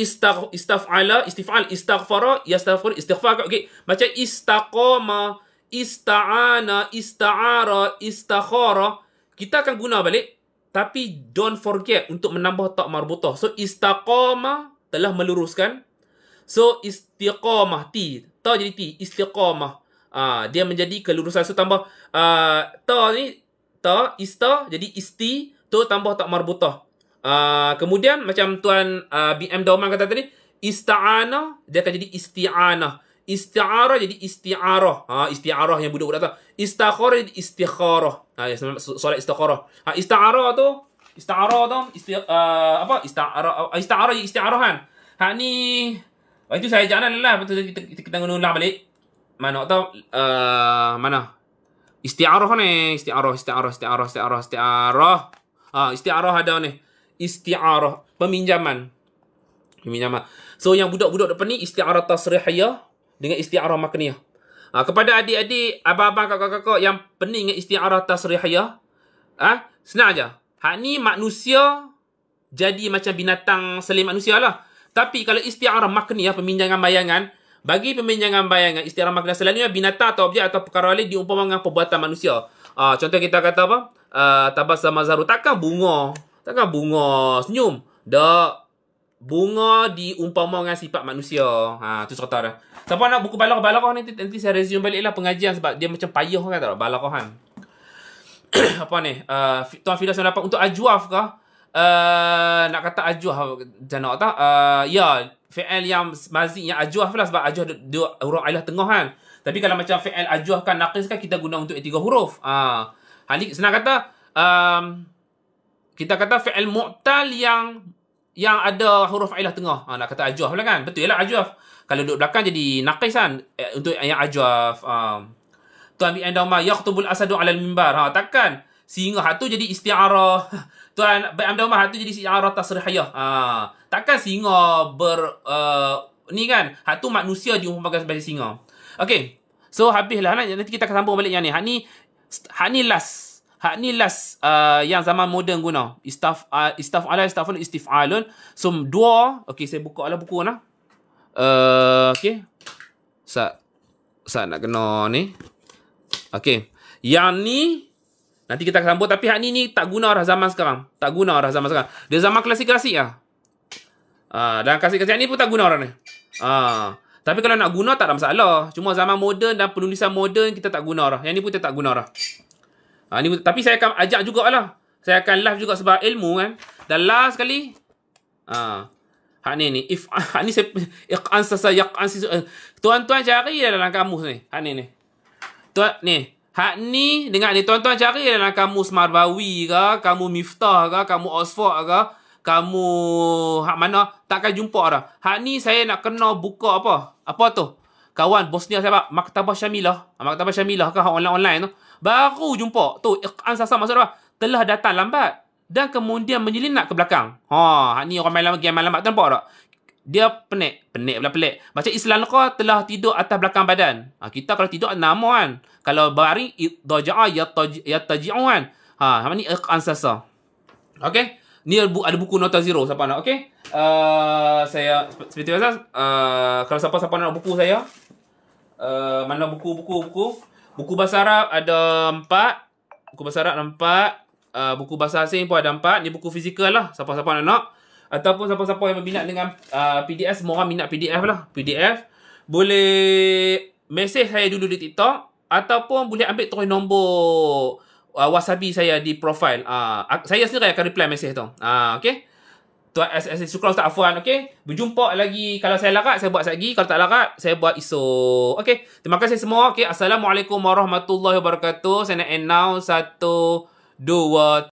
[SPEAKER 1] istaf'ala, istif'al, istaghfara, yastaghfir, istighfar. Okay. Macam istaqama, ista'ana, ista'ara, istakhara. Kita akan guna balik. Tapi don't forget untuk menambah tak marbutah. So, istaqama telah meluruskan. So, istiqamah. Ta jadi ti. Istiqamah. Dia menjadi kelurusan. So, tambah ta ni. Ta, ista. Jadi isti. Tu tambah tak marbutah. Kemudian macam Tuan BM Dauman kata tadi, ista'ana dia akan jadi isti'anah. Isti'arah jadi isti'arah. Isti'arah yang budak-budak tu. Istakharah jadi istikharah. Solat istikharah. Ista'arah tu ista'arah jadi isti'arahan. Ni itu saya jangan lah betul kita ulang balik. Mana tahu mana? Isti'arah ni, isti'arah. Isti'arah ada ni. Isti'arah, peminjaman. So yang budak-budak depan ni isti'arah tasrihiyah dengan isti'arah makniyah. Kepada adik-adik, abang-abang, kakak-kakak yang pening dengan isti'arah tasrihiyah, Senang aja. Hak ni manusia jadi macam binatang selain manusia lah. Tapi kalau istiarah makni, peminjangan bayangan, bagi peminjangan bayangan, istiarah makni selalunya binatang atau objek atau perkara lain diumpamakan dengan perbuatan manusia. Contoh kita kata apa? Tabassama Zaru. Takkan bunga senyum. Tak. Bunga diumpamakan dengan sifat manusia. Tu cerita dah. Siapa nak buku balaghah nanti saya resume balik lah pengajian sebab dia macam payah kan tak balaghah kan. Apa ni? Tuan Fidas dapat untuk ajwaf kah? Nak kata ajwaf jangan tak? Ya, fi'il yang mazi yang ajwaf lah sebab ajwaf dia huruf alah tengah kan. Tapi kalau macam fi'il ajwaf kan naqis kan kita guna untuk 3 huruf. Halik senang kata kita kata fi'il mu'tal yang ada huruf ailah tengah. Nak kata ajwaf lah kan. Betul lah ajwaf. Kalau duduk belakang jadi naqis kan untuk yang ajwaf. Tuan bi andama yaqtubul asadu 'alal mimbar. Takkan singa hak tu jadi isti'arah. Tuan bi andama hak tu jadi isti'arah tasrihiyah. Takkan singa ni kan. Hak tu manusia diumpamakan sebagai singa. Okey. So habislah nanti kita akan sambung balik yang ni. Hak ni last yang zaman moden guna. Istaf'ala, istif'alun. So, dua. Okey, saya buka lah buku nah. Okey. Saya nak kena ni. Okey. Yang ni nanti kita akan sambung. Tapi hak ni tak guna dah zaman sekarang. Dia zaman klasik-klasik lah. Dan klasik-klasik ni pun tak guna dah ni. Tapi kalau nak guna tak ada masalah. Cuma zaman moden dan penulisan moden kita tak guna dah. Yang ni pun kita tak guna dah. Tapi saya akan ajak jugalah. Saya akan live juga sebab ilmu kan. Dan last sekali. Hak ni. Hak ni saya iqan sasa yaqan tuan-tuan cari dalam kamus ni. Hak ni. Tuan ni. Hak ni dengar ni tuan-tuan cari dalam kamus Marbawi ke, kamu Miftah ke, kamu Oxford ke, kamu hak mana takkan jumpa dah. Hak ni saya nak kena buka apa? Apa tu? Kawan Bosnia siapa? Maktabah Syamilah. Maktabah Syamilah ke online tu. Baru jumpa. Tu iqan sasa maksud apa? Telah datang lambat dan kemudian menyelinap ke belakang. Hak ni orang main lambat nampak tak? Dia pelik pula pelik. Macam Islam Leqa telah tidur atas belakang badan. Kita kalau tidur nama kan. Kalau baring idja'a yattaji'u kan. Hak ni iqan sasa. Okey. Ni ada buku nota zero siapa nak. Okey. Saya seperti biasa kalau siapa-siapa nak buku saya mana buku bahasa Arab ada 4. Buku bahasa Arab ada 4. Buku bahasa asing pun ada 4. Ni buku fizikal lah. Siapa-siapa nak. Ataupun siapa-siapa yang berminat dengan PDF. Semua orang minat PDF lah. PDF. Boleh mesej saya dulu di TikTok. Ataupun boleh ambil terus nombor Wasabi saya di profile. Saya sendiri akan reply mesej tu. Okay. Tuan syukur Ustaz Afwan. Okay. Berjumpa lagi. Kalau saya larat, saya buat lagi. Kalau tak larat, saya buat esok. Okay. Terima kasih semua. Okay. Assalamualaikum warahmatullahi wabarakatuh. Saya nak announce 1, 2,